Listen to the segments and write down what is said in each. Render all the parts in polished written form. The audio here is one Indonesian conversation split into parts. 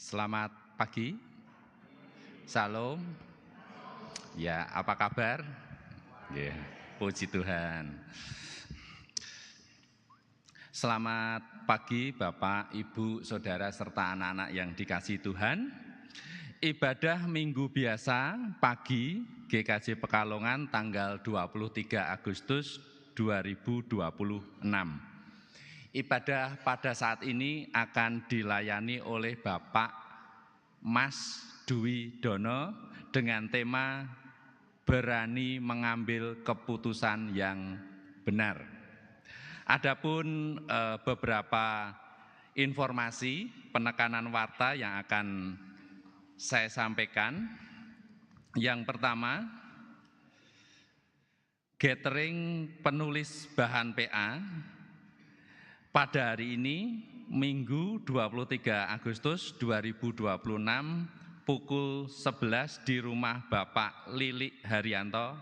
Selamat pagi, Salam. Ya, apa kabar? Ya, puji Tuhan. Selamat pagi Bapak, Ibu, Saudara, serta anak-anak yang dikasihi Tuhan. Ibadah Minggu Biasa pagi GKJ Pekalongan tanggal 23 Agustus 2026. Ibadah pada saat ini akan dilayani oleh Bapak Mas Dwi Dono dengan tema berani mengambil keputusan yang benar. Adapun beberapa informasi penekanan warta yang akan saya sampaikan. Yang pertama, gathering penulis bahan PA pada hari ini, Minggu 23 Agustus 2026, pukul 11 di rumah Bapak Lilik Haryanto.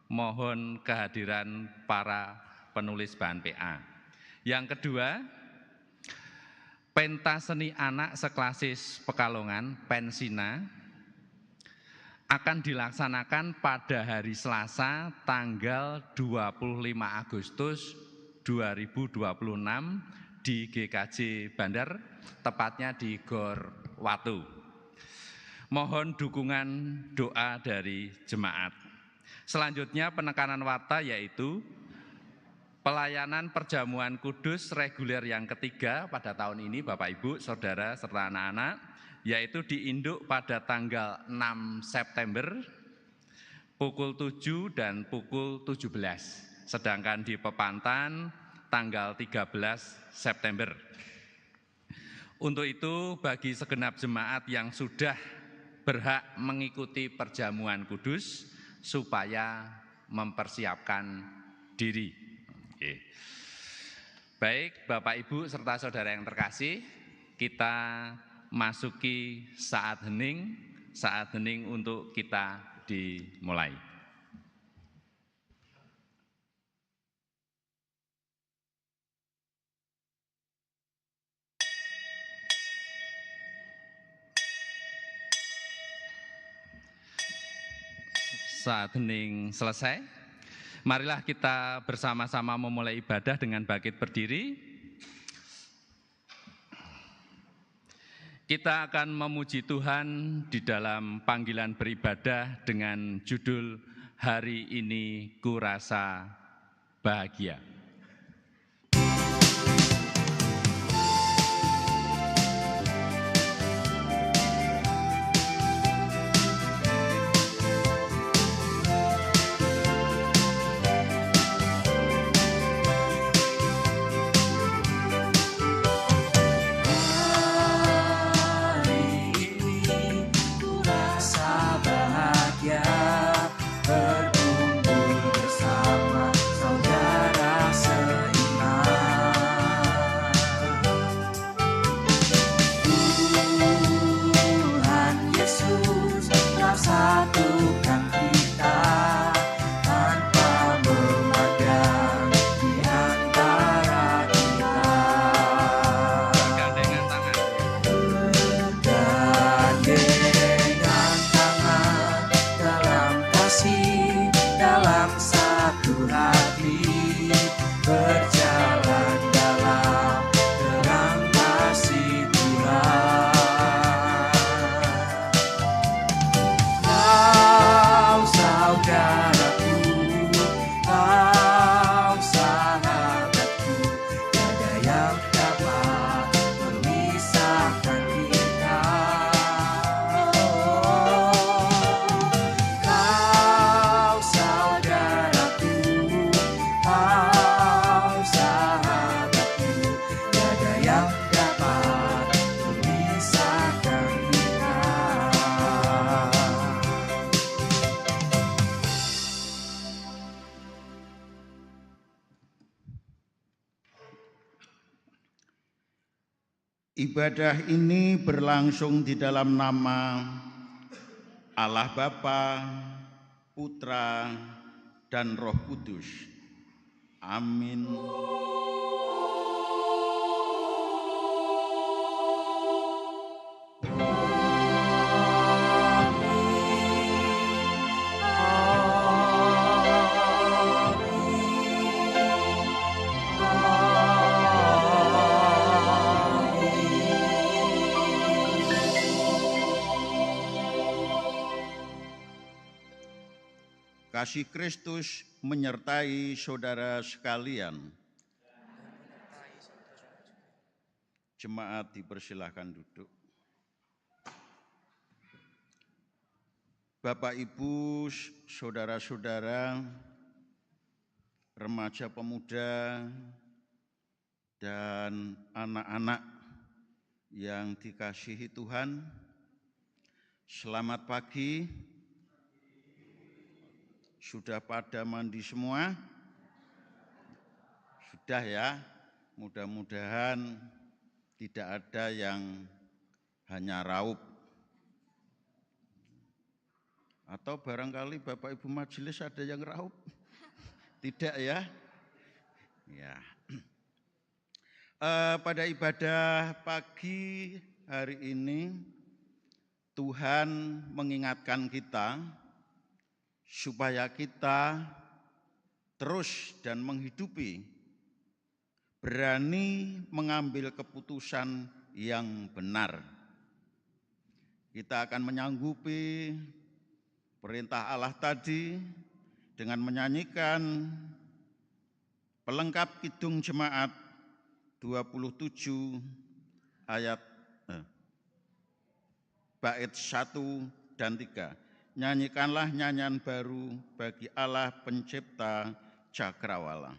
Mohon kehadiran para penulis bahan PA. Yang kedua, pentas seni anak seklasis Pekalongan, Pensina, akan dilaksanakan pada hari Selasa tanggal 25 Agustus 2026 di GKJ Bandar, tepatnya di Gor Watu. Mohon dukungan doa dari jemaat. Selanjutnya penekanan warta yaitu pelayanan perjamuan kudus reguler yang ketiga pada tahun ini Bapak Ibu, Saudara, serta anak-anak, yaitu diinduk pada tanggal 6 September pukul 7 dan pukul 17. Sedangkan di Pepantan tanggal 13 September. Untuk itu bagi segenap jemaat yang sudah berhak mengikuti perjamuan kudus supaya mempersiapkan diri. Baik Bapak Ibu serta saudara yang terkasih, kita masuki saat hening untuk kita dimulai. Saat hening selesai, marilah kita bersama-sama memulai ibadah dengan bangkit berdiri. Kita akan memuji Tuhan di dalam panggilan beribadah dengan judul Hari Ini Kurasa Bahagia. Ibadah ini berlangsung di dalam nama Allah Bapa, Putra, dan Roh Kudus. Amin. kasih Kristus menyertai saudara sekalian. Jemaat dipersilahkan duduk. Bapak, Ibu, saudara-saudara, remaja pemuda, dan anak-anak yang dikasihi Tuhan, selamat pagi. Sudah pada mandi semua? Sudah ya, mudah-mudahan tidak ada yang hanya raup. Atau barangkali Bapak Ibu Majelis ada yang raup? Tidak ya? Ya. Pada ibadah pagi hari ini, Tuhan mengingatkan kita supaya kita terus dan menghidupi, berani mengambil keputusan yang benar. Kita akan menyanggupi perintah Allah tadi dengan menyanyikan pelengkap Kidung Jemaat 27 ayat bait 1 dan 3. Nyanyikanlah nyanyian baru bagi Allah Pencipta Cakrawala.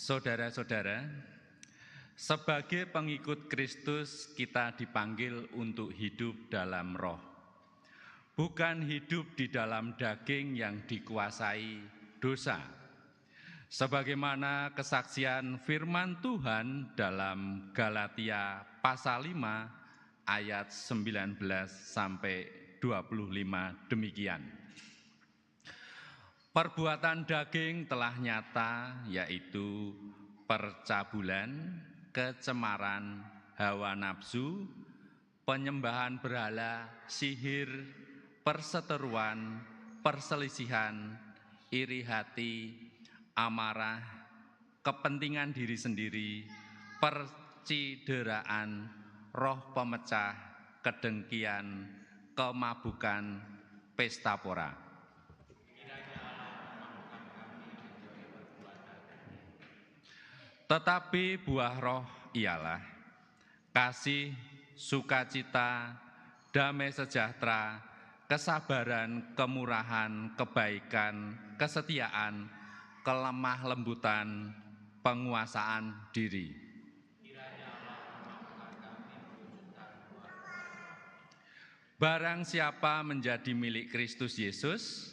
Saudara-saudara, sebagai pengikut Kristus kita dipanggil untuk hidup dalam roh. Bukan hidup di dalam daging yang dikuasai dosa. Sebagaimana kesaksian firman Tuhan dalam Galatia pasal 5 ayat 19 sampai 25 demikian. Perbuatan daging telah nyata, yaitu percabulan, kecemaran, hawa nafsu, penyembahan berhala, sihir, perseteruan, perselisihan, iri hati, amarah, kepentingan diri sendiri, percideraan, roh pemecah, kedengkian, kemabukan, pesta pora. Tetapi buah roh ialah kasih, sukacita, damai sejahtera, kesabaran, kemurahan, kebaikan, kesetiaan, kelemah lembutan, penguasaan diri. Barang siapa menjadi milik Kristus Yesus,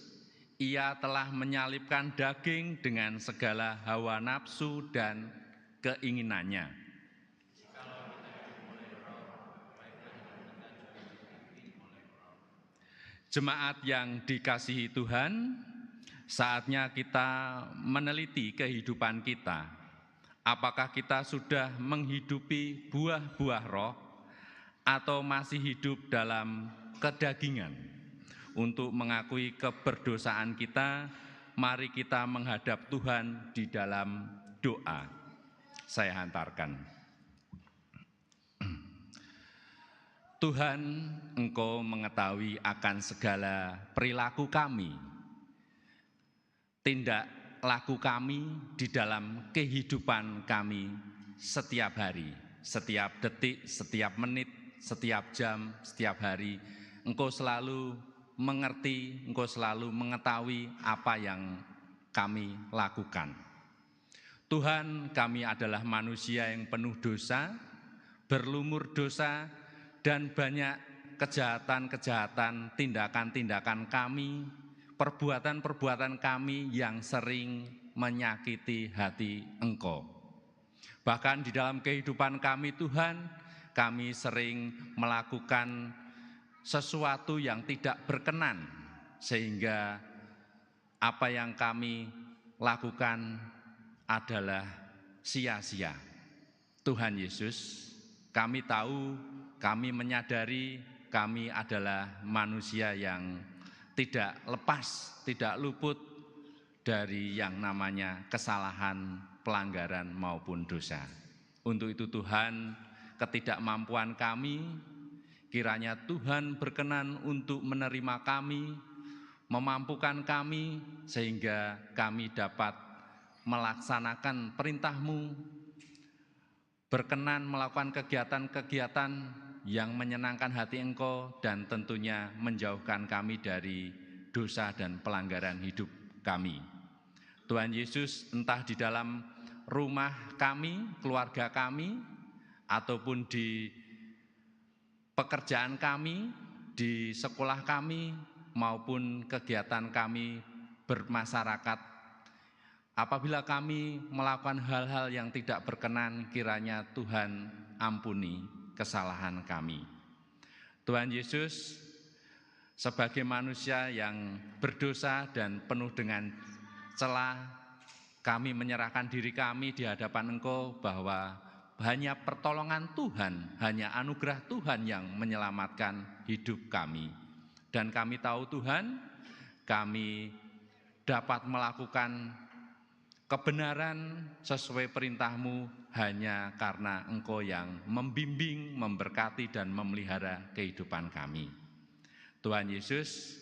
ia telah menyalibkan daging dengan segala hawa nafsu dan keinginannya. Jemaat yang dikasihi Tuhan, saatnya kita meneliti kehidupan kita. Apakah kita sudah menghidupi buah-buah roh atau masih hidup dalam kedagingan untuk mengakui keberdosaan kita mari kita menghadap Tuhan di dalam doa. Saya hantarkan. Tuhan, Engkau mengetahui akan segala perilaku kami, tindak laku kami di dalam kehidupan kami setiap hari, setiap detik, setiap menit, setiap jam, setiap hari. Engkau selalu mengerti, Engkau selalu mengetahui apa yang kami lakukan. Tuhan, kami adalah manusia yang penuh dosa, berlumur dosa, dan banyak kejahatan-kejahatan, tindakan-tindakan kami, perbuatan-perbuatan kami yang sering menyakiti hati Engkau. Bahkan di dalam kehidupan kami Tuhan, kami sering melakukan sesuatu yang tidak berkenan, sehingga apa yang kami lakukan adalah sia-sia. Tuhan Yesus, kami tahu, kami menyadari kami adalah manusia yang tidak lepas, tidak luput dari yang namanya kesalahan, pelanggaran maupun dosa. Untuk itu Tuhan, ketidakmampuan kami, kiranya Tuhan berkenan untuk menerima kami, memampukan kami, sehingga kami dapat melaksanakan perintah-Mu, berkenan melakukan kegiatan-kegiatan yang menyenangkan hati Engkau, dan tentunya menjauhkan kami dari dosa dan pelanggaran hidup kami. Tuhan Yesus, entah di dalam rumah kami, keluarga kami, ataupun di pekerjaan kami, di sekolah kami, maupun kegiatan kami bermasyarakat, apabila kami melakukan hal-hal yang tidak berkenan, kiranya Tuhan ampuni kesalahan kami. Tuhan Yesus, sebagai manusia yang berdosa dan penuh dengan celah, kami menyerahkan diri kami di hadapan Engkau bahwa hanya pertolongan Tuhan, hanya anugerah Tuhan yang menyelamatkan hidup kami. Dan kami tahu Tuhan, kami dapat melakukan kebenaran sesuai perintah-Mu hanya karena Engkau yang membimbing, memberkati, dan memelihara kehidupan kami. Tuhan Yesus,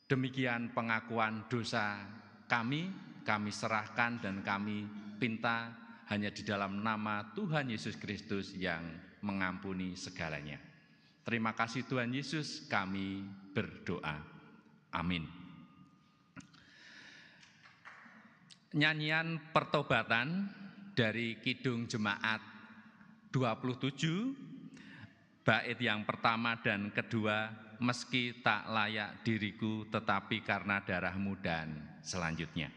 demikian pengakuan dosa kami serahkan dan kami pinta hanya di dalam nama Tuhan Yesus Kristus yang mengampuni segalanya. Terima kasih Tuhan Yesus, kami berdoa. Amin. Nyanyian pertobatan dari Kidung Jemaat 27, bait yang pertama dan kedua, meski tak layak diriku tetapi karena darah-Mu, dan selanjutnya.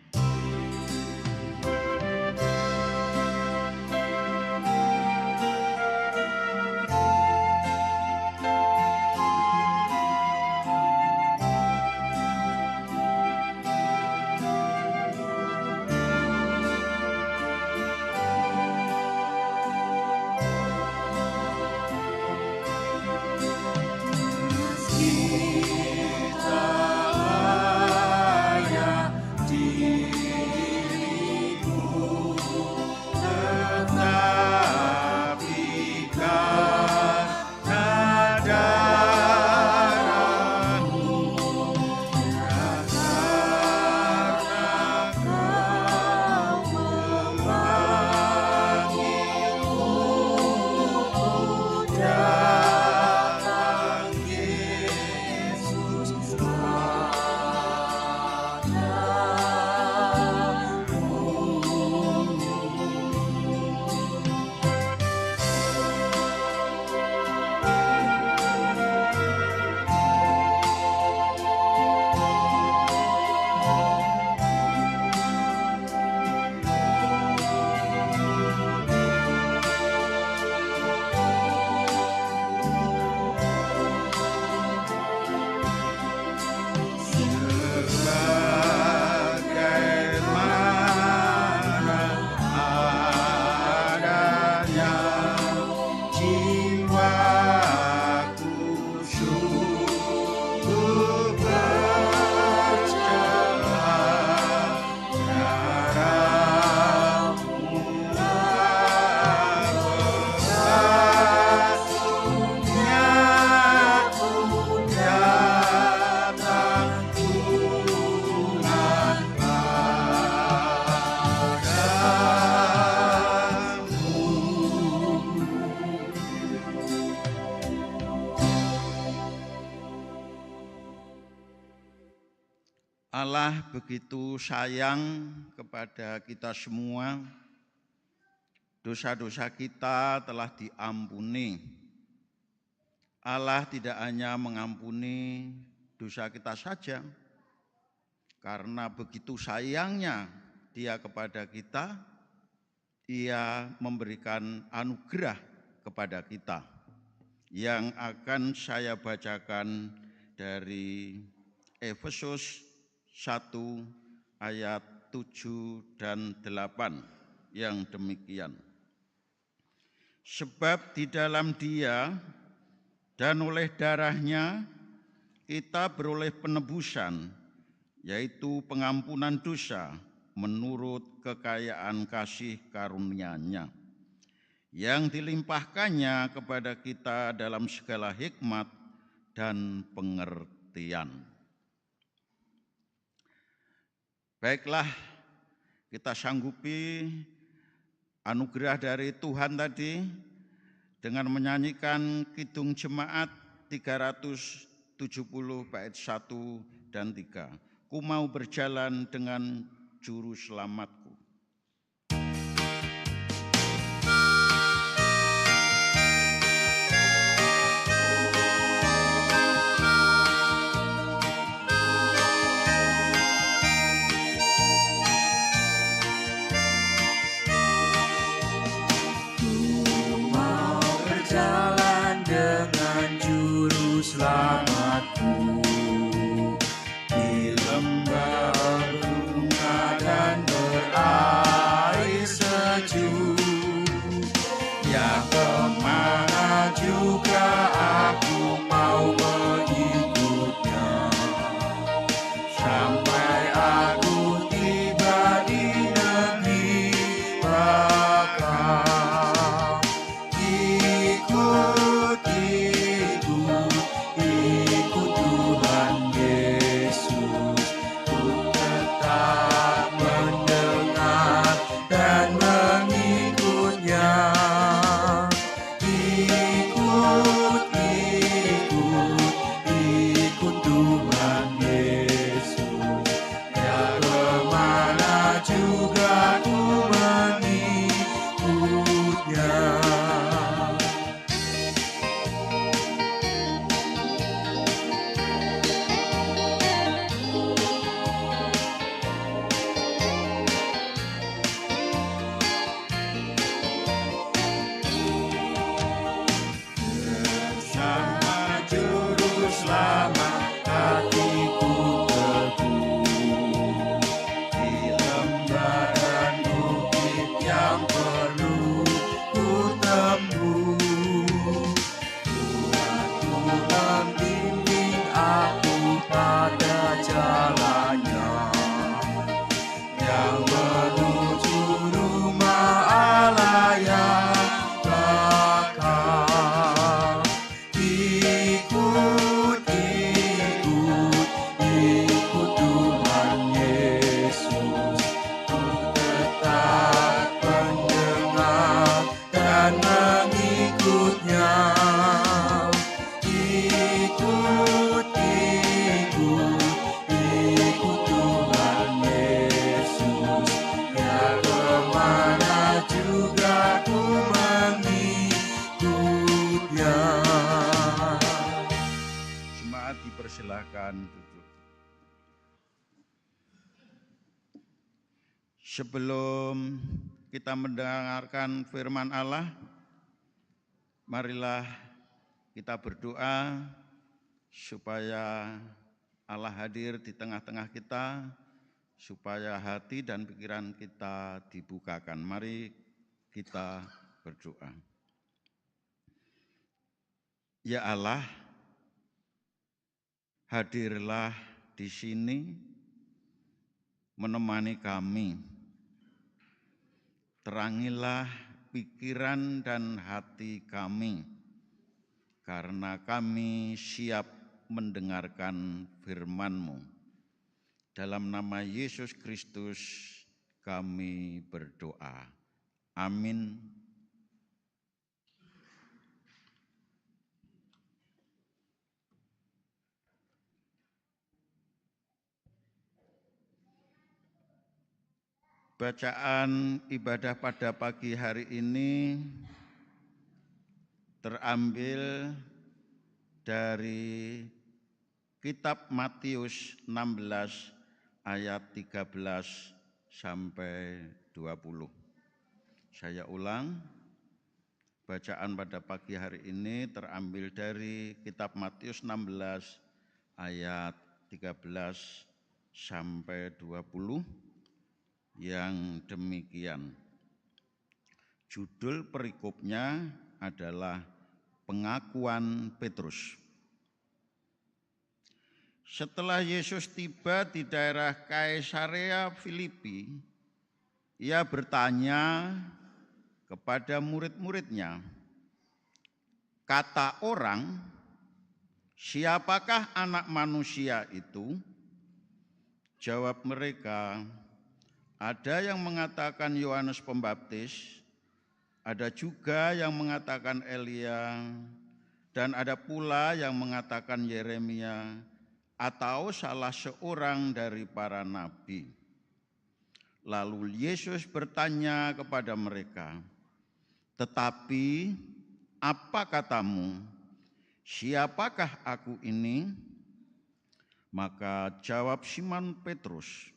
Kita layak di Allah begitu sayang kepada kita semua. Dosa-dosa kita telah diampuni. Allah tidak hanya mengampuni dosa kita saja, karena begitu sayangnya Dia kepada kita, Ia memberikan anugerah kepada kita, yang akan saya bacakan dari Efesus 1 ayat 7 dan 8 yang demikian. Sebab di dalam Dia dan oleh darah-Nya kita beroleh penebusan, yaitu pengampunan dosa menurut kekayaan kasih karunia-Nya, yang dilimpahkannya kepada kita dalam segala hikmat dan pengertian. Baiklah, kita sanggupi anugerah dari Tuhan tadi dengan menyanyikan Kidung Jemaat 370 bait 1 dan 3. Ku mau berjalan dengan juru selamatku. Selamatku di lembah bunga dan berair sejuk, yang kemana juga aku mau mengikutnya, sampai aku tiba di negeri bakal. Ikut Tuhan Yesus, ku tetap mendengar dan mengikutnya. Ikut Tuhan Yesus, ya kemana juga ku mengikutnya. Selamat hatiku teguh di lembah dan bukit yang perlu ku tempuh. Tuhanku membimbing aku pada jalannya, yang menuju rumah Allah yang bakal. Ikut Tuhan Yesus, ku tetap mendengar dan mengikutnya. Ikut Tuhan Yesus, ya kemana juga ku mengikutnya. Jemaat dipersilahkan duduk. Sebelum kita mendengarkan firman Allah, marilah kita berdoa supaya Allah hadir di tengah-tengah kita, supaya hati dan pikiran kita dibukakan. Mari kita berdoa. Ya Allah, hadirlah di sini menemani kami. Terangilah pikiran dan hati kami, karena kami siap mendengarkan firman-Mu. Dalam nama Yesus Kristus kami berdoa. Amin. Bacaan ibadah pada pagi hari ini terambil dari kitab Matius 16 ayat 13 sampai 20. Saya ulang, bacaan pada pagi hari ini terambil dari kitab Matius 16 ayat 13 sampai 20 yang demikian. Judul perikopnya adalah pengakuan Petrus. Setelah Yesus tiba di daerah Kaisarea Filipi, ia bertanya kepada murid-muridnya, "Kata orang, siapakah anak manusia itu?" Jawab mereka, "Ada yang mengatakan Yohanes Pembaptis, ada juga yang mengatakan Elia, dan ada pula yang mengatakan Yeremia atau salah seorang dari para nabi." Lalu Yesus bertanya kepada mereka, "Tetapi apa katamu? Siapakah aku ini?" Maka jawab Simon Petrus,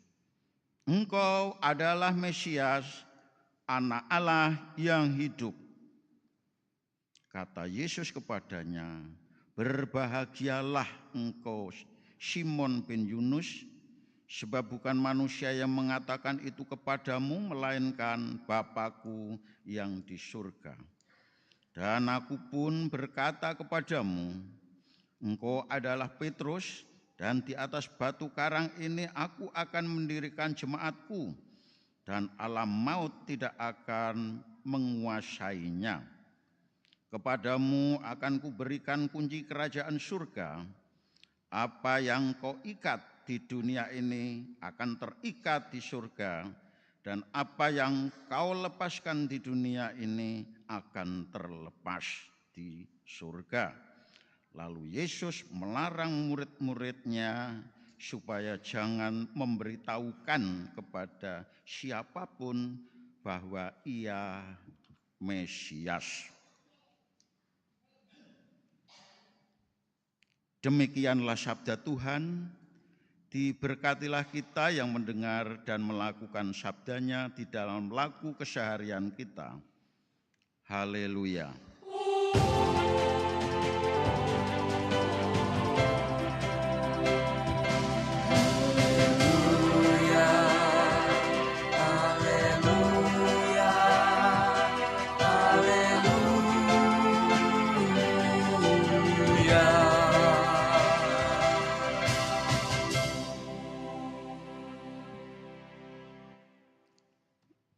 "Engkau adalah Mesias, Anak Allah yang hidup." Kata Yesus kepadanya, "Berbahagialah engkau, Simon bin Yunus, sebab bukan manusia yang mengatakan itu kepadamu, melainkan Bapa-Ku yang di surga. Dan aku pun berkata kepadamu, engkau adalah Petrus, dan di atas batu karang ini aku akan mendirikan jemaatku, dan alam maut tidak akan menguasainya. Kepadamu akan kuberikan kunci kerajaan surga. Apa yang kau ikat di dunia ini akan terikat di surga, dan apa yang kau lepaskan di dunia ini akan terlepas di surga." Lalu Yesus melarang murid-muridnya supaya jangan memberitahukan kepada siapapun bahwa ia Mesias. Demikianlah sabda Tuhan. Diberkatilah kita yang mendengar dan melakukan sabdanya di dalam laku keseharian kita. Haleluya.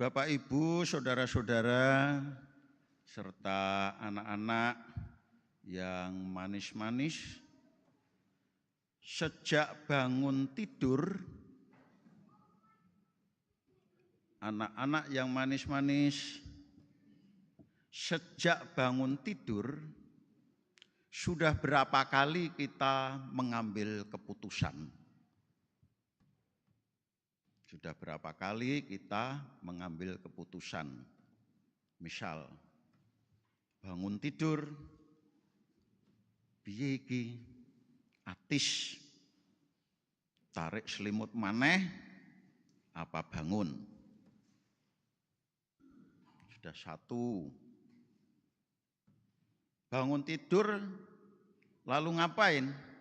Bapak, Ibu, saudara-saudara, serta anak-anak yang manis-manis, sejak bangun tidur, anak-anak yang manis-manis, sejak bangun tidur, sudah berapa kali kita mengambil keputusan? Sudah berapa kali kita mengambil keputusan? Misal, bangun tidur, piye iki? Atis, tarik selimut maneh, apa bangun? Sudah satu. Bangun tidur, lalu ngapain?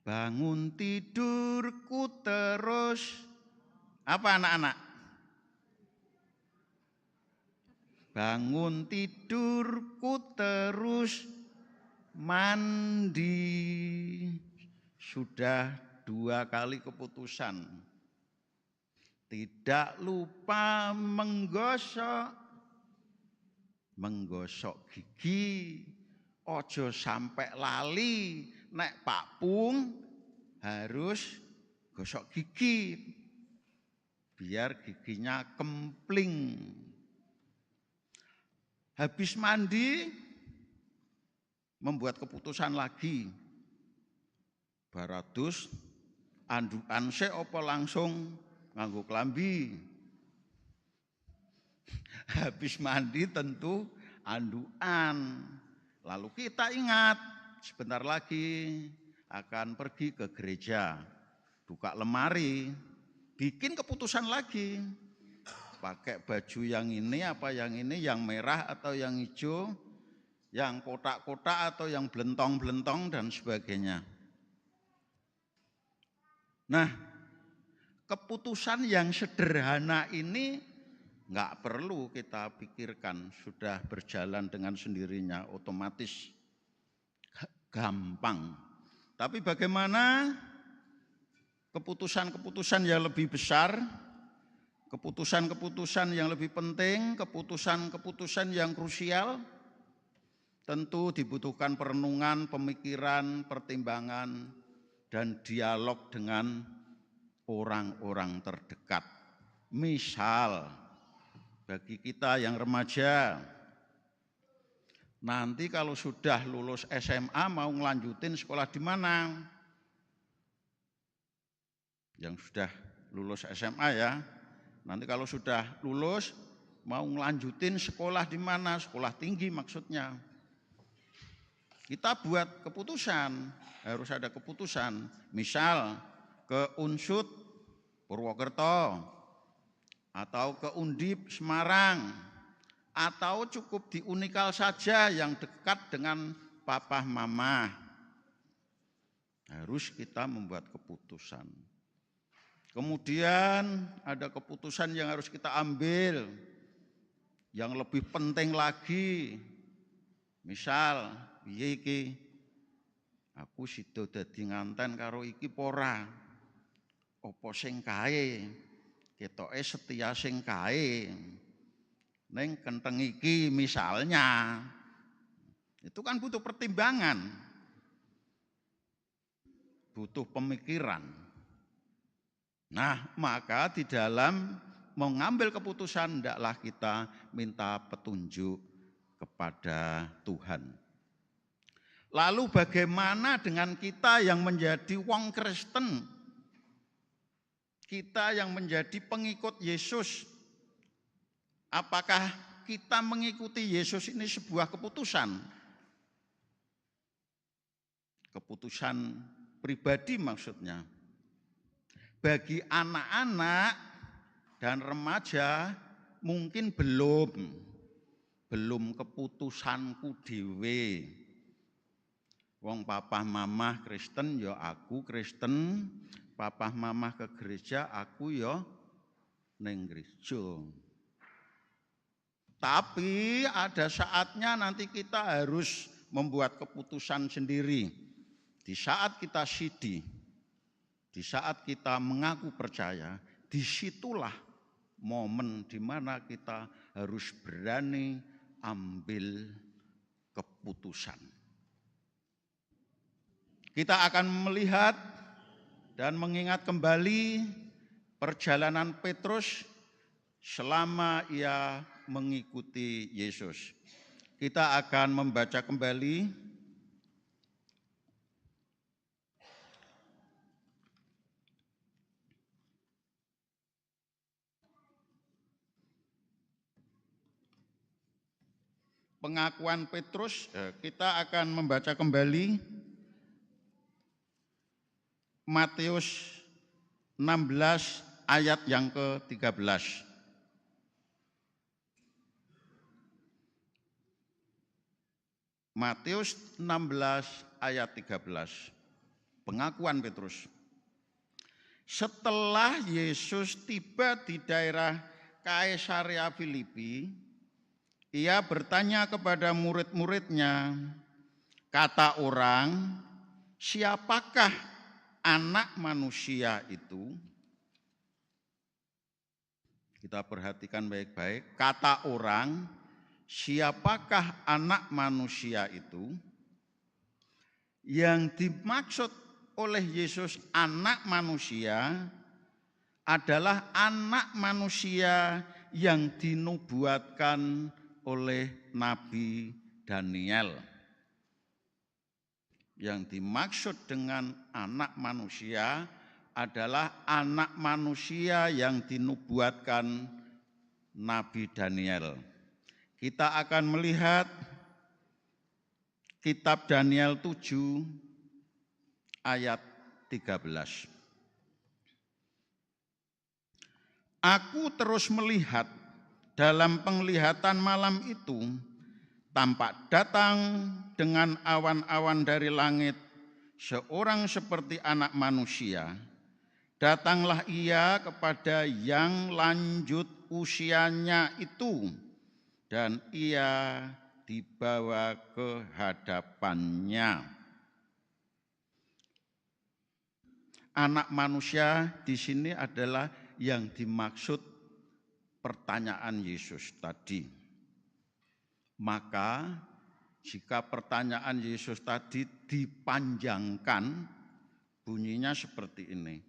Bangun tidurku terus, apa anak-anak? Bangun tidurku terus mandi. Sudah 2 kali keputusan. Tidak lupa menggosok gigi. Ojo sampai lali, nek Pak Pung harus gosok gigi biar giginya kempling. Habis mandi membuat keputusan lagi. Baratus andukan se opo langsung nganggo klambi. Habis mandi tentu andukan. Lalu kita ingat sebentar lagi akan pergi ke gereja. Buka lemari, bikin keputusan lagi. Pakai baju yang ini apa yang ini, yang merah atau yang hijau, yang kotak-kotak atau yang belentong-belentong dan sebagainya. Nah, keputusan yang sederhana ini nggak perlu kita pikirkan, sudah berjalan dengan sendirinya, otomatis gampang. Tapi bagaimana keputusan-keputusan yang lebih besar, keputusan-keputusan yang lebih penting, keputusan-keputusan yang krusial, tentu dibutuhkan perenungan, pemikiran, pertimbangan, dan dialog dengan orang-orang terdekat. Misal, bagi kita yang remaja, nanti kalau sudah lulus SMA mau ngelanjutin sekolah di mana? Yang sudah lulus SMA ya, nanti kalau sudah lulus mau ngelanjutin sekolah di mana? Sekolah tinggi maksudnya. Kita buat keputusan, harus ada keputusan. Misal ke Unsud Purwokerto, atau ke Undip Semarang, atau cukup di Unikal saja yang dekat dengan papa mama. Harus kita membuat keputusan. Kemudian ada keputusan yang harus kita ambil, yang lebih penting lagi. Misal, piye iki? Aku sida dadi nganten karo iki pora. Apa sing kae? Ketoke setia sing kae. Ning kenteng iki misalnya. Itu kan butuh pertimbangan. Butuh pemikiran. Nah, maka di dalam mengambil keputusan hendaklah kita minta petunjuk kepada Tuhan. Lalu bagaimana dengan kita yang menjadi wong Kristen? Kita yang menjadi pengikut Yesus, apakah kita mengikuti Yesus ini sebuah keputusan? Keputusan pribadi maksudnya. Bagi anak-anak dan remaja mungkin belum keputusanku dhewe. Wong papa mamah Kristen ya aku Kristen. Papa mama ke gereja, aku ya neng gereja. Tapi ada saatnya nanti kita harus membuat keputusan sendiri. Di saat kita sidi, di saat kita mengaku percaya, disitulah momen di mana kita harus berani ambil keputusan. Kita akan melihat dan mengingat kembali perjalanan Petrus selama ia mengikuti Yesus. Kita akan membaca kembali pengakuan Petrus. Kita akan membaca kembali Matius 16 ayat yang ke-13. Matius 16 ayat 13. Pengakuan Petrus. Setelah Yesus tiba di daerah Kaisarea Filipi, ia bertanya kepada murid-muridnya, kata orang, siapakah anak manusia itu? Kita perhatikan baik-baik. Kata orang, siapakah anak manusia itu? Yang dimaksud oleh Yesus anak manusia adalah anak manusia yang dinubuatkan oleh Nabi Daniel. Yang dimaksud dengan anak manusia adalah anak manusia yang dinubuatkan Nabi Daniel. Kita akan melihat kitab Daniel 7 ayat 13. Aku terus melihat dalam penglihatan malam itu, tampak datang dengan awan-awan dari langit seorang seperti anak manusia. Datanglah ia kepada yang lanjut usianya itu, dan ia dibawa ke hadapannya. Anak manusia di sini adalah yang dimaksud pertanyaan Yesus tadi. Maka jika pertanyaan Yesus tadi dipanjangkan, bunyinya seperti ini.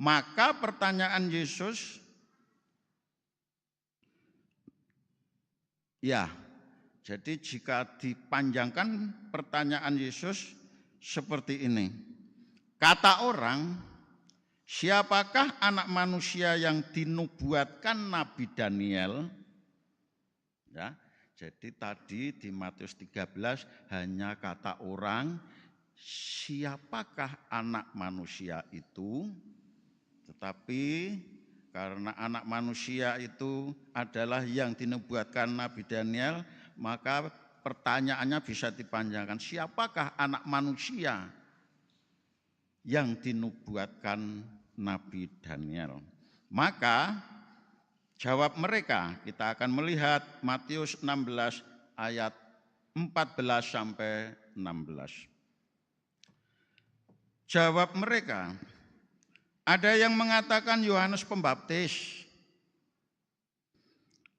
Maka pertanyaan Yesus, ya, jadi jika dipanjangkan pertanyaan Yesus seperti ini. Kata orang, siapakah anak manusia yang dinubuatkan Nabi Daniel? Ya, jadi tadi di Matius 13 hanya kata orang, siapakah anak manusia itu? Tetapi karena anak manusia itu adalah yang dinubuatkan Nabi Daniel, maka pertanyaannya bisa dipanjangkan, siapakah anak manusia yang dinubuatkan Nabi Daniel? Maka jawab mereka, kita akan melihat Matius 16 ayat 14 sampai 16. Jawab mereka, ada yang mengatakan Yohanes Pembaptis,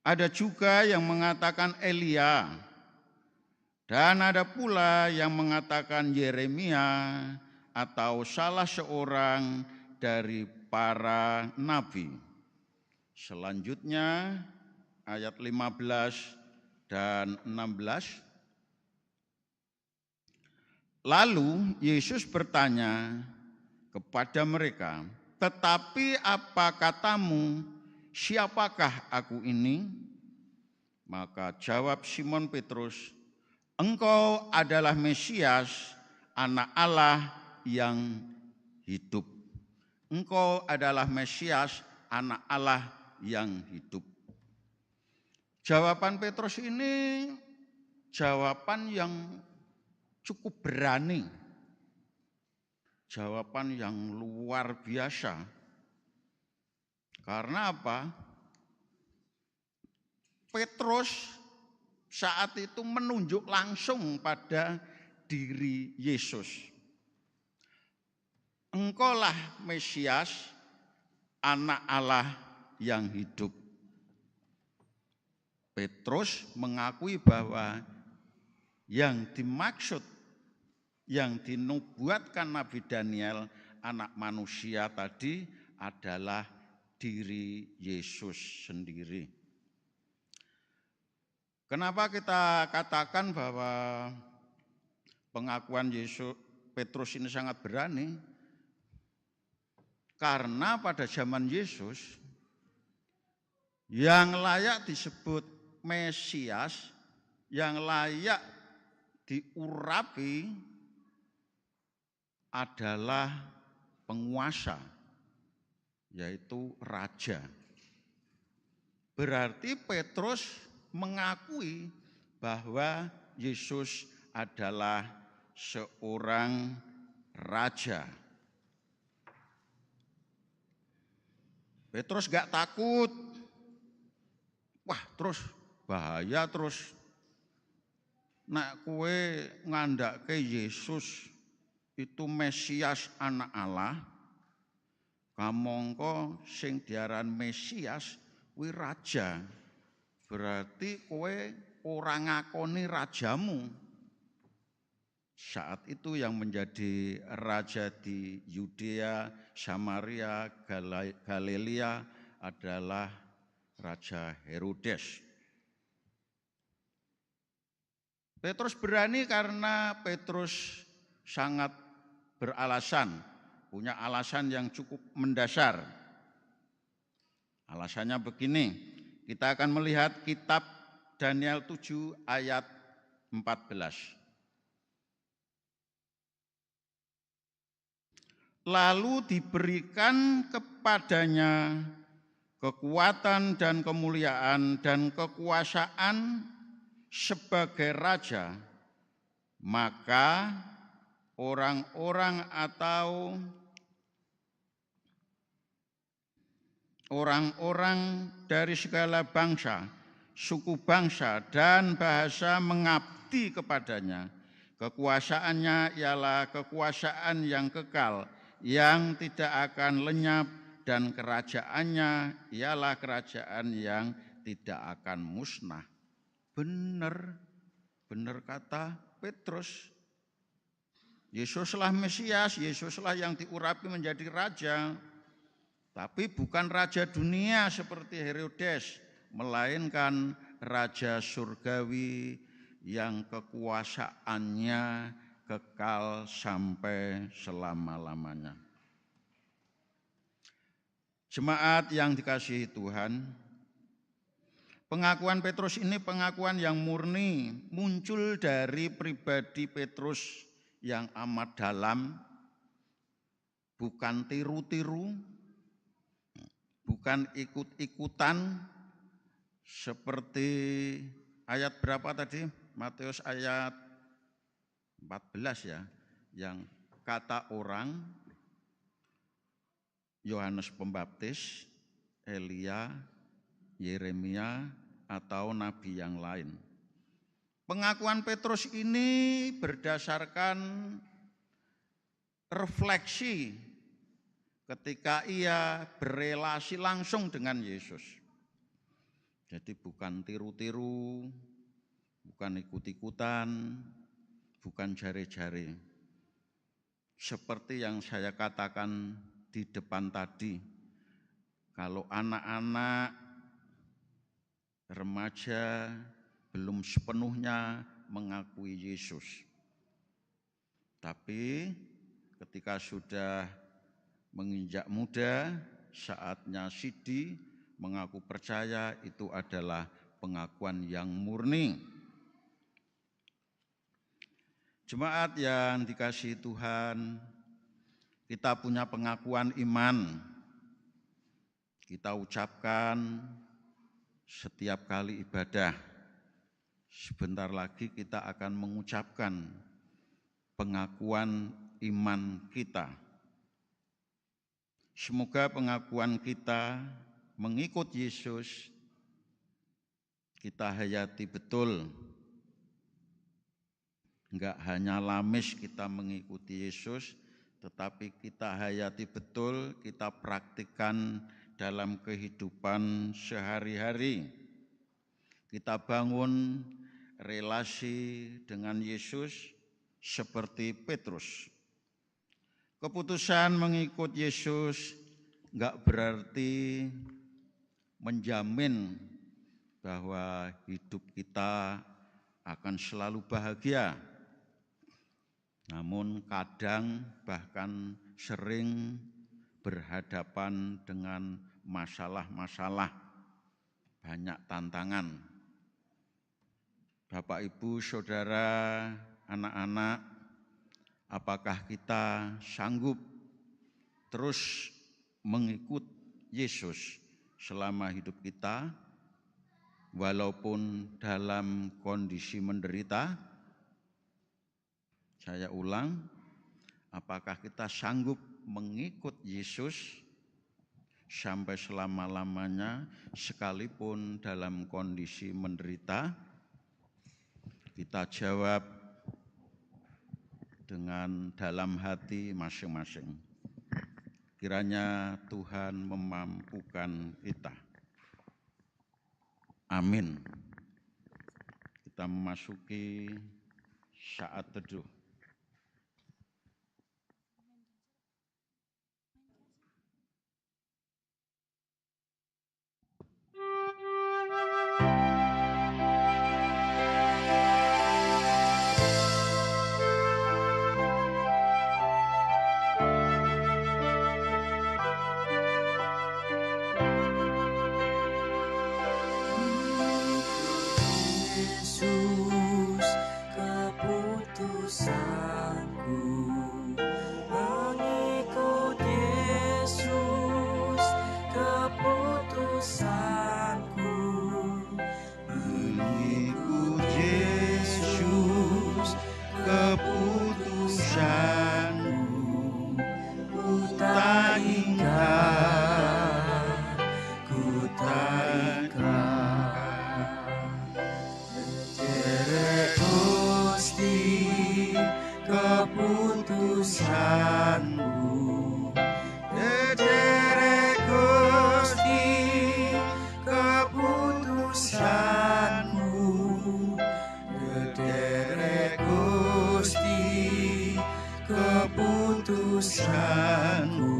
ada juga yang mengatakan Elia, dan ada pula yang mengatakan Yeremia atau salah seorang dari para nabi. Selanjutnya ayat 15 dan 16. Lalu Yesus bertanya kepada mereka, tetapi apa katamu, siapakah aku ini? Maka jawab Simon Petrus, engkau adalah Mesias, anak Allah yang hidup. Engkau adalah Mesias, anak Allah yang hidup. Jawaban Petrus ini jawaban yang cukup berani. Jawaban yang luar biasa. Karena apa? Petrus saat itu menunjuk langsung pada diri Yesus. Engkaulah Mesias, anak Allah yang hidup. Petrus mengakui bahwa yang dimaksud, yang dinubuatkan Nabi Daniel, anak manusia tadi adalah diri Yesus sendiri. Kenapa kita katakan bahwa pengakuan Yesus Petrus ini sangat berani? Karena pada zaman Yesus yang layak disebut Mesias, yang layak diurapi adalah penguasa, yaitu raja. Berarti Petrus mengakui bahwa Yesus adalah seorang raja. Petrus gak takut. Wah, terus bahaya terus. Nek kowe ngandake Yesus itu Mesias anak Allah, kamangka sing diaran Mesias kuwi raja. Berarti kowe ora ngakoni rajamu. Saat itu yang menjadi raja di Yudea, Samaria, Galilea adalah Raja Herodes. Petrus berani karena Petrus sangat beralasan. punya alasan yang cukup mendasar. Alasannya begini, kita akan melihat kitab Daniel 7 ayat 14. Lalu diberikan kepadanya kekuatan dan kemuliaan dan kekuasaan sebagai raja, maka orang-orang atau orang-orang dari segala bangsa, suku bangsa, dan bahasa mengabdi kepadanya. Kekuasaannya ialah kekuasaan yang kekal, yang tidak akan lenyap, dan kerajaannya ialah kerajaan yang tidak akan musnah. Benar kata Petrus. Yesuslah Mesias, Yesuslah yang diurapi menjadi raja. Tapi bukan raja dunia seperti Herodes, melainkan raja surgawi yang kekuasaannya kekal sampai selama-lamanya. Jemaat yang dikasihi Tuhan, pengakuan Petrus ini pengakuan yang murni, muncul dari pribadi Petrus yang amat dalam, bukan tiru-tiru, bukan ikut-ikutan, seperti ayat berapa tadi? Matius ayat 14 ya, yang kata orang Yohanes Pembaptis, Elia, Yeremia, atau nabi yang lain. Pengakuan Petrus ini berdasarkan refleksi ketika ia berelasi langsung dengan Yesus. Jadi bukan tiru-tiru, bukan ikut-ikutan, bukan jari-jari. Seperti yang saya katakan di depan tadi, kalau anak-anak remaja belum sepenuhnya mengakui Yesus. Tapi ketika sudah menginjak muda, saatnya sidi, mengaku percaya, itu adalah pengakuan yang murni. Jemaat yang dikasihi Tuhan, kita punya pengakuan iman. Kita ucapkan setiap kali ibadah. Sebentar lagi kita akan mengucapkan pengakuan iman kita. Semoga pengakuan kita mengikut Yesus kita hayati betul. Enggak hanya lamis kita mengikuti Yesus, tetapi kita hayati betul, kita praktikkan dalam kehidupan sehari-hari. Kita bangun relasi dengan Yesus seperti Petrus. Keputusan mengikut Yesus enggak berarti menjamin bahwa hidup kita akan selalu bahagia. Namun kadang bahkan sering berhadapan dengan masalah-masalah, banyak tantangan. Bapak, Ibu, Saudara, anak-anak, apakah kita sanggup terus mengikut Yesus selama hidup kita, walaupun dalam kondisi menderita? Saya ulang, apakah kita sanggup mengikut Yesus sampai selama-lamanya sekalipun dalam kondisi menderita? Kita jawab dengan dalam hati masing-masing. Kiranya Tuhan memampukan kita. Amin. Kita memasuki saat teduh. keputusanku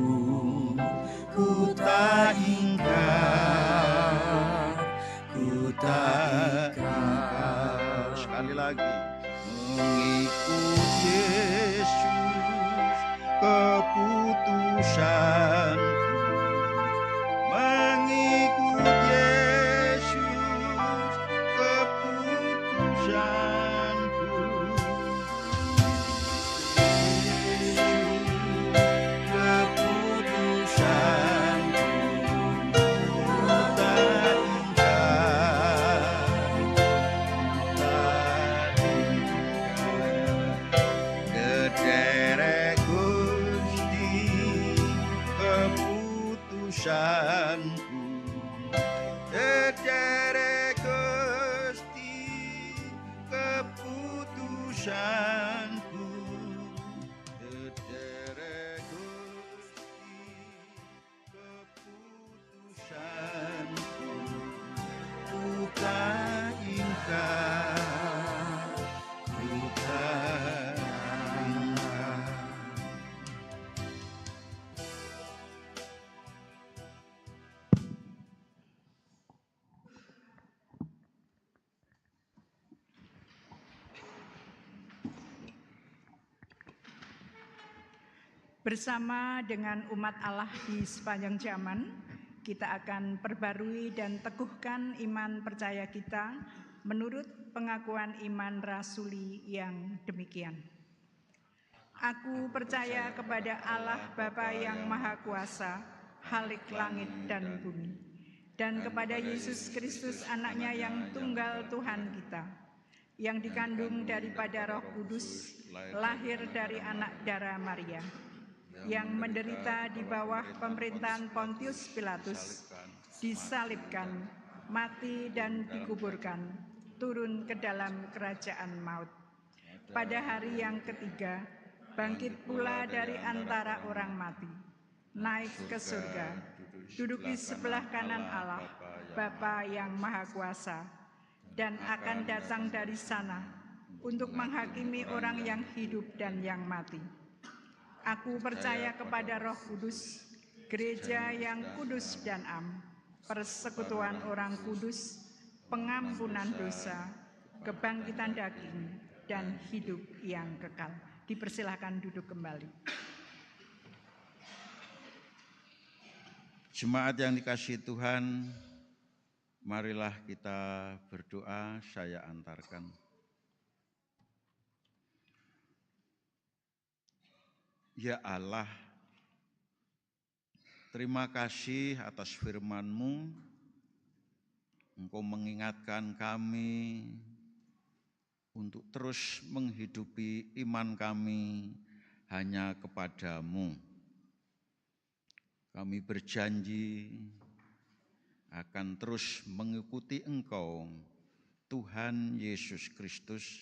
ku tak ingkar, ku tak ingkar. Sekali lagi, mengikut Yesus keputusanku, mengikut Yesus keputusanku. Dedere Gusti keputusanku, dedere Gusti keputusanku, ku tak ingkar, ku tak ingkar. Bersama dengan umat Allah di sepanjang zaman, kita akan perbarui dan teguhkan iman percaya kita menurut pengakuan iman rasuli yang demikian. Aku percaya kepada Allah Bapa yang Maha Kuasa, Khalik langit dan bumi, dan kepada Yesus Kristus anaknya yang tunggal Tuhan kita, yang dikandung daripada Roh Kudus, lahir dari anak darah Maria, yang menderita di bawah pemerintahan Pontius Pilatus, disalibkan, mati dan dikuburkan, turun ke dalam kerajaan maut. Pada hari yang ketiga, bangkit pula dari antara orang mati, naik ke surga, duduk di sebelah kanan Allah, Bapa yang Maha Kuasa, dan akan datang dari sana untuk menghakimi orang yang hidup dan yang mati. Aku percaya kepada Roh Kudus, gereja yang kudus dan am, persekutuan orang kudus, pengampunan dosa, kebangkitan daging, dan hidup yang kekal. Dipersilakan duduk kembali. Jemaat yang dikasihi Tuhan, marilah kita berdoa, saya antarkan. Ya Allah, terima kasih atas firman-Mu. Engkau mengingatkan kami untuk terus menghidupi iman kami hanya kepadamu. Kami berjanji akan terus mengikuti Engkau, Tuhan Yesus Kristus,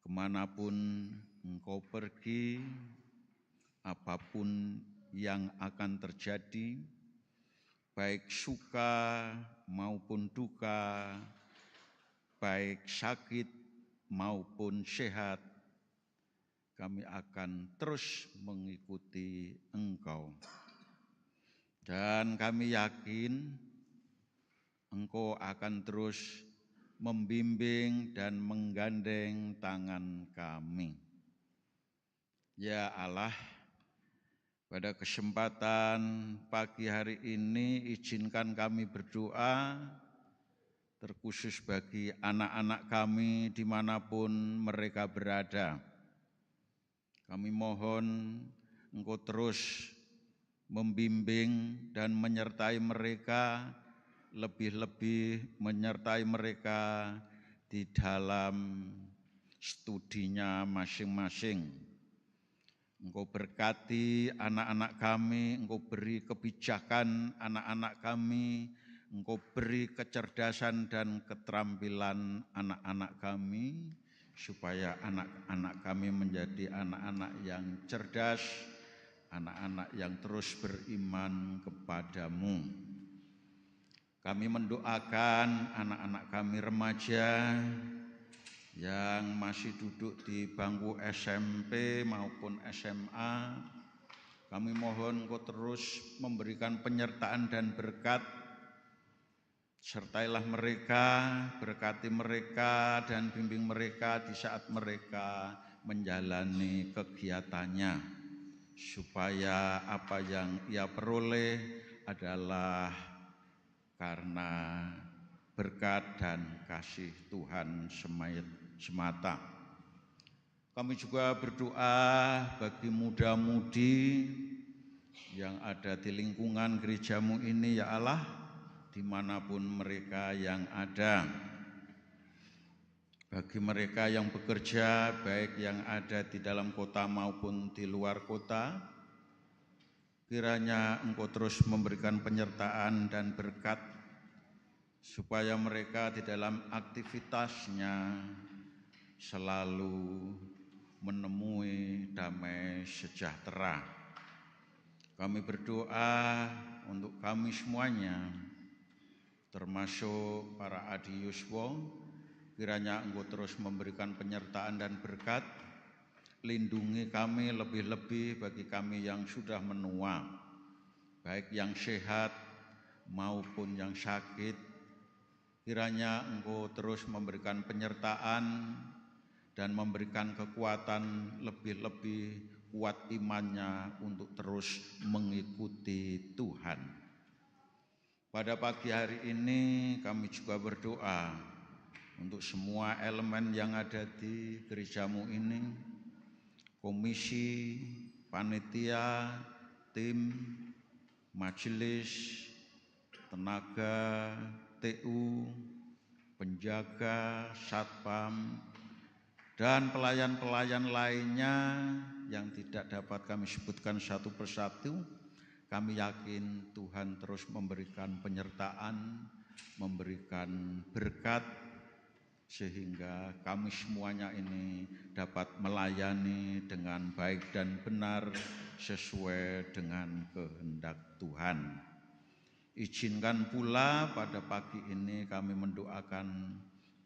kemanapun Engkau pergi, apapun yang akan terjadi, baik suka maupun duka, baik sakit maupun sehat, kami akan terus mengikuti Engkau. Dan kami yakin Engkau akan terus membimbing dan menggandeng tangan kami. Ya Allah, pada kesempatan pagi hari ini izinkan kami berdoa, terkhusus bagi anak-anak kami dimanapun mereka berada. Kami mohon Engkau terus membimbing dan menyertai mereka, lebih-lebih menyertai mereka di dalam studinya masing-masing. Engkau berkati anak-anak kami, Engkau beri kebijakan anak-anak kami, Engkau beri kecerdasan dan keterampilan anak-anak kami, supaya anak-anak kami menjadi anak-anak yang cerdas, anak-anak yang terus beriman kepadamu. Kami mendoakan anak-anak kami remaja yang masih duduk di bangku SMP maupun SMA, Kami mohon Engkau terus memberikan penyertaan dan berkat. Sertailah mereka, berkati mereka dan bimbing mereka di saat mereka menjalani kegiatannya, supaya apa yang ia peroleh adalah karena berkat dan kasih Tuhan semata. Kami juga berdoa bagi muda-mudi yang ada di lingkungan gerejamu ini, ya Allah, dimanapun mereka yang ada. Bagi mereka yang bekerja, baik yang ada di dalam kota maupun di luar kota, kiranya Engkau terus memberikan penyertaan dan berkat, supaya mereka di dalam aktivitasnya selalu menemui damai sejahtera. Kami berdoa untuk kami semuanya, termasuk para Adi Yuswo, kiranya Engkau terus memberikan penyertaan dan berkat, lindungi kami lebih-lebih bagi kami yang sudah menua, baik yang sehat maupun yang sakit. Kiranya Engkau terus memberikan penyertaan dan memberikan kekuatan, lebih-lebih kuat imannya untuk terus mengikuti Tuhan. Pada pagi hari ini kami juga berdoa untuk semua elemen yang ada di gerejamu ini, komisi, panitia, tim, majelis, tenaga, TU, penjaga, satpam, dan pelayan-pelayan lainnya yang tidak dapat kami sebutkan satu persatu. Kami yakin Tuhan terus memberikan penyertaan, memberikan berkat, sehingga kami semuanya ini dapat melayani dengan baik dan benar sesuai dengan kehendak Tuhan. Izinkan pula pada pagi ini kami mendoakan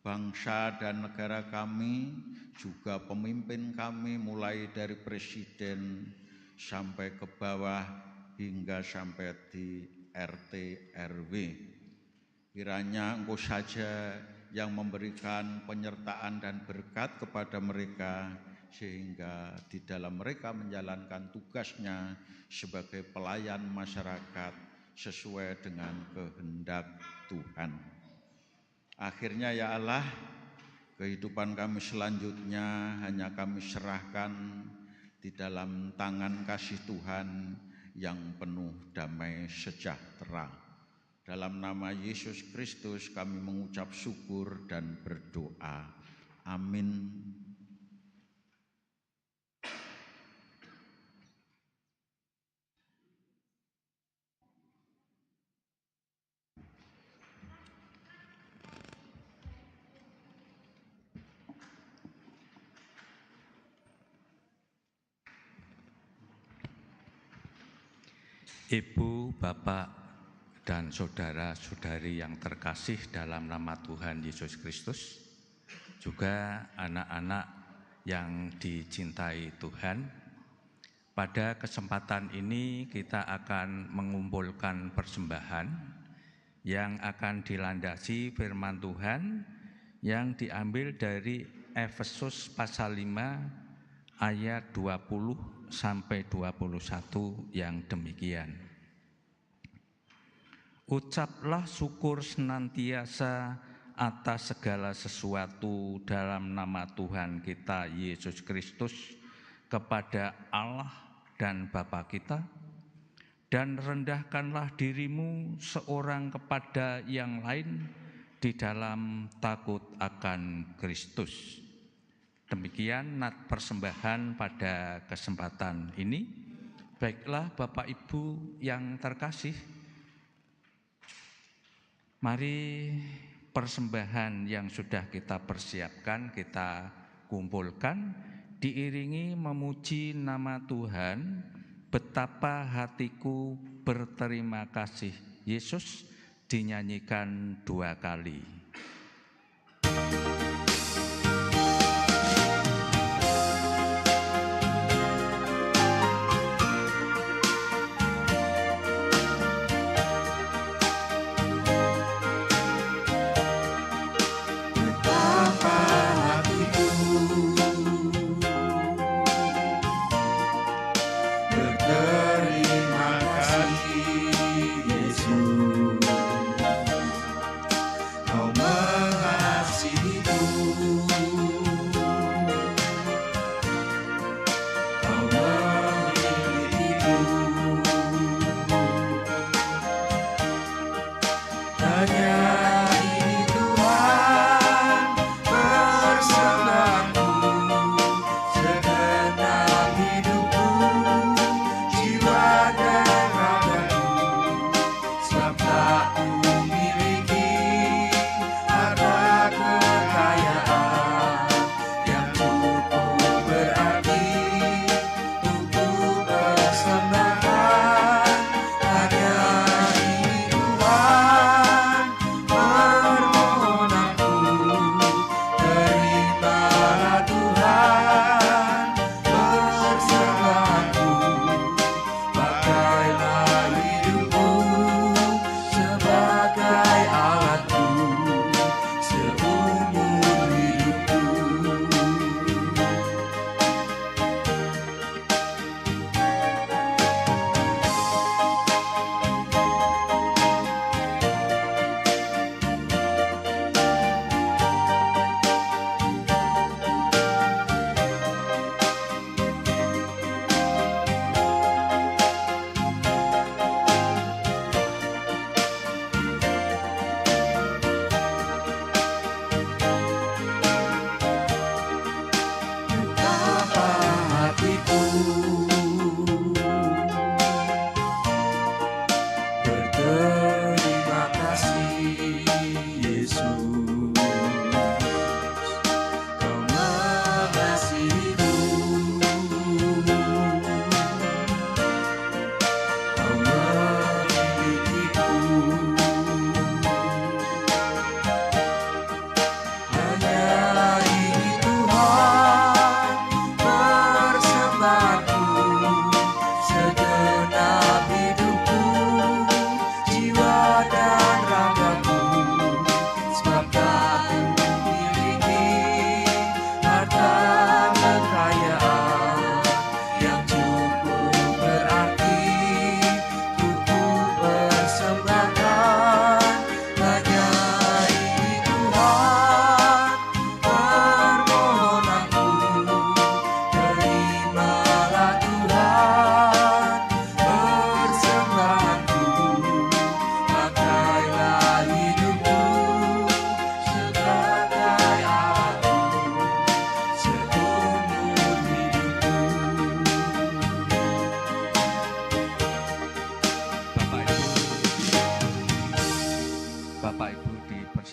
bangsa dan negara kami, juga pemimpin kami mulai dari presiden sampai ke bawah hingga sampai di RT RW. Kiranya Engkau saja yang memberikan penyertaan dan berkat kepada mereka, sehingga di dalam mereka menjalankan tugasnya sebagai pelayan masyarakat sesuai dengan kehendak Tuhan. Akhirnya ya Allah, kehidupan kami selanjutnya hanya kami serahkan di dalam tangan kasih Tuhan yang penuh damai sejahtera. Dalam nama Yesus Kristus kami mengucap syukur dan berdoa. Amin. Ibu, Bapak, dan saudara-saudari yang terkasih dalam nama Tuhan Yesus Kristus, juga anak-anak yang dicintai Tuhan, pada kesempatan ini kita akan mengumpulkan persembahan yang akan dilandasi firman Tuhan yang diambil dari Efesus pasal 5 ayat 20 sampai 21 yang demikian. Ucaplah syukur senantiasa atas segala sesuatu dalam nama Tuhan kita Yesus Kristus kepada Allah dan Bapa kita, dan rendahkanlah dirimu seorang kepada yang lain di dalam takut akan Kristus. Demikian nat persembahan pada kesempatan ini. Baiklah Bapak Ibu yang terkasih, mari persembahan yang sudah kita persiapkan, kita kumpulkan, diiringi memuji nama Tuhan, betapa hatiku berterima kasih Yesus, dinyanyikan 2 kali.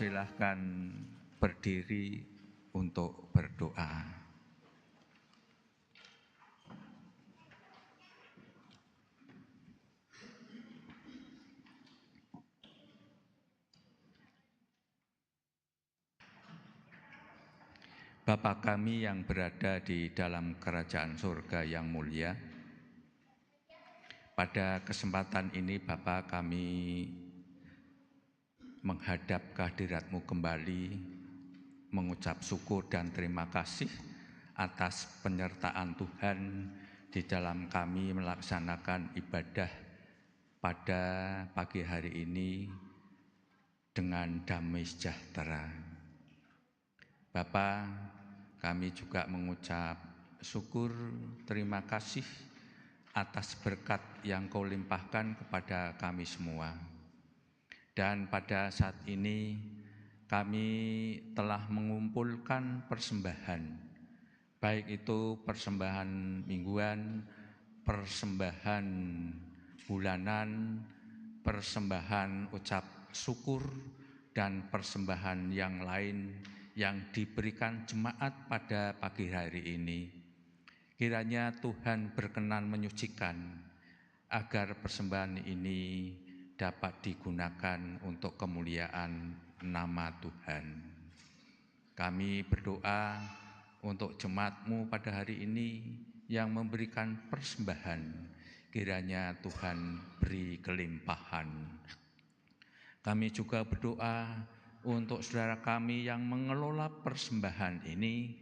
Persilahkan berdiri untuk berdoa. Bapa kami yang berada di dalam kerajaan surga yang mulia, pada kesempatan ini Bapa kami menghadap kehadirat-Mu kembali, mengucap syukur dan terima kasih atas penyertaan Tuhan di dalam kami melaksanakan ibadah pada pagi hari ini dengan damai sejahtera. Bapa, kami juga mengucap syukur terima kasih atas berkat yang Kau limpahkan kepada kami semua. Dan pada saat ini kami telah mengumpulkan persembahan, baik itu persembahan mingguan, persembahan bulanan, persembahan ucap syukur, dan persembahan yang lain yang diberikan jemaat pada pagi hari ini. Kiranya Tuhan berkenan menyucikan agar persembahan ini dapat digunakan untuk kemuliaan nama Tuhan. Kami berdoa untuk jemaat-Mu pada hari ini yang memberikan persembahan. Kiranya Tuhan beri kelimpahan. Kami juga berdoa untuk saudara kami yang mengelola persembahan ini,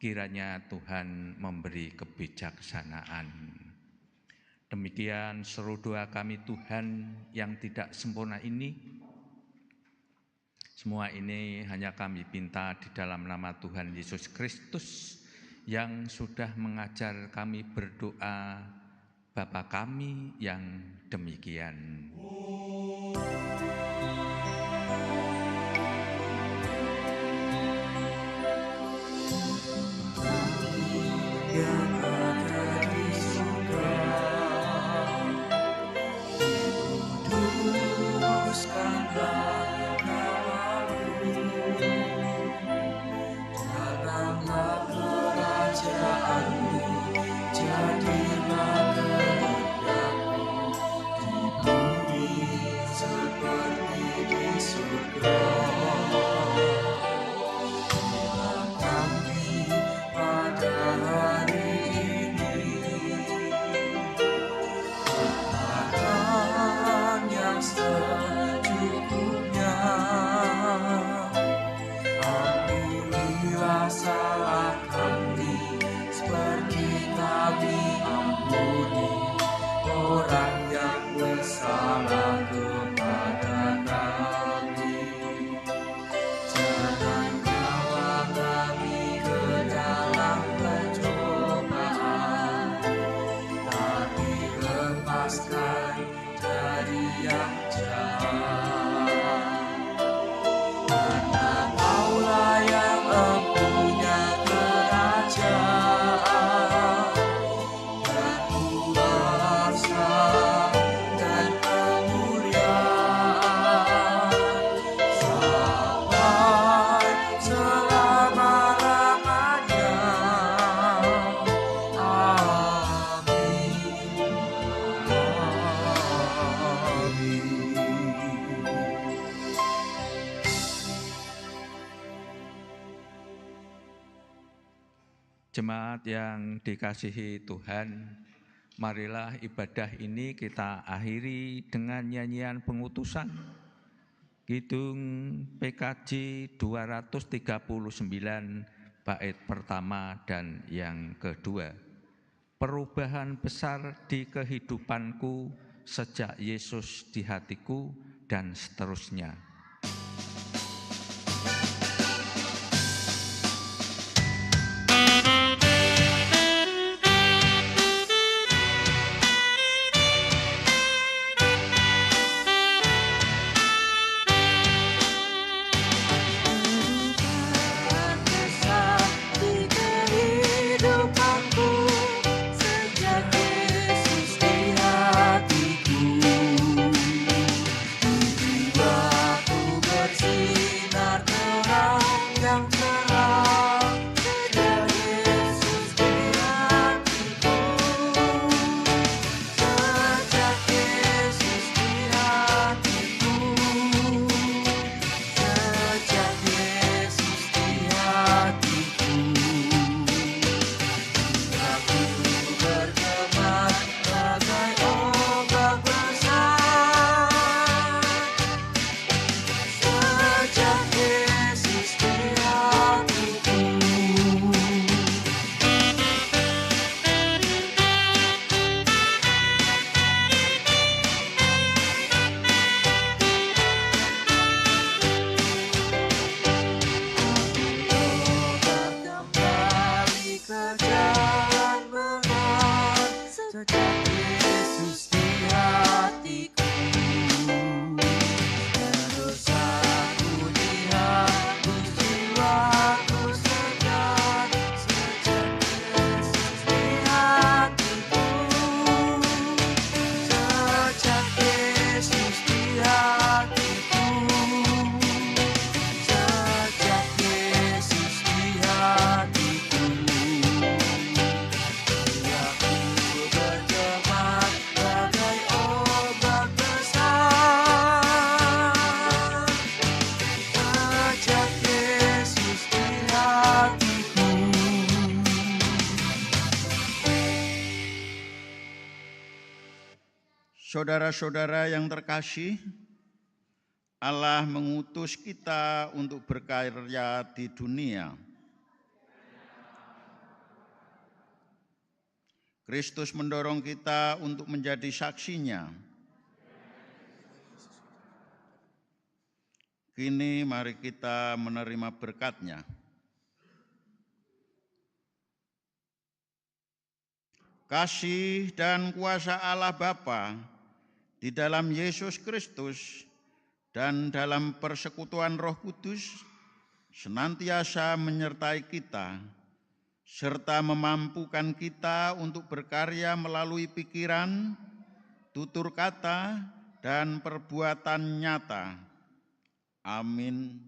kiranya Tuhan memberi kebijaksanaan. Demikian seru doa kami Tuhan yang tidak sempurna ini. Semua ini hanya kami pinta di dalam nama Tuhan Yesus Kristus yang sudah mengajar kami berdoa Bapa kami yang demikian. Yang ada di surga, dikuduskanlah namamu, datanglah kerajaanmu, jadilah kehendakmu di bumi seperti di surga. Salah kami seperti kami ampuni orang yang bersalah kepada kami. Jangan bawa kami ke dalam pencobaan, tapi lepaskan dari yang jahat. Jemaat yang dikasihi Tuhan, marilah ibadah ini kita akhiri dengan nyanyian pengutusan Kidung PKJ 239 bait pertama dan yang kedua. Perubahan besar di kehidupanku sejak Yesus di hatiku, dan seterusnya. Jiwaku bersih Saudara-saudara yang terkasih, Allah mengutus kita untuk berkarya di dunia. Kristus mendorong kita untuk menjadi saksinya. Kini mari kita menerima berkat-Nya. Kasih dan kuasa Allah Bapa di dalam Yesus Kristus dan dalam persekutuan Roh Kudus senantiasa menyertai kita, serta memampukan kita untuk berkarya melalui pikiran, tutur kata, dan perbuatan nyata. Amin.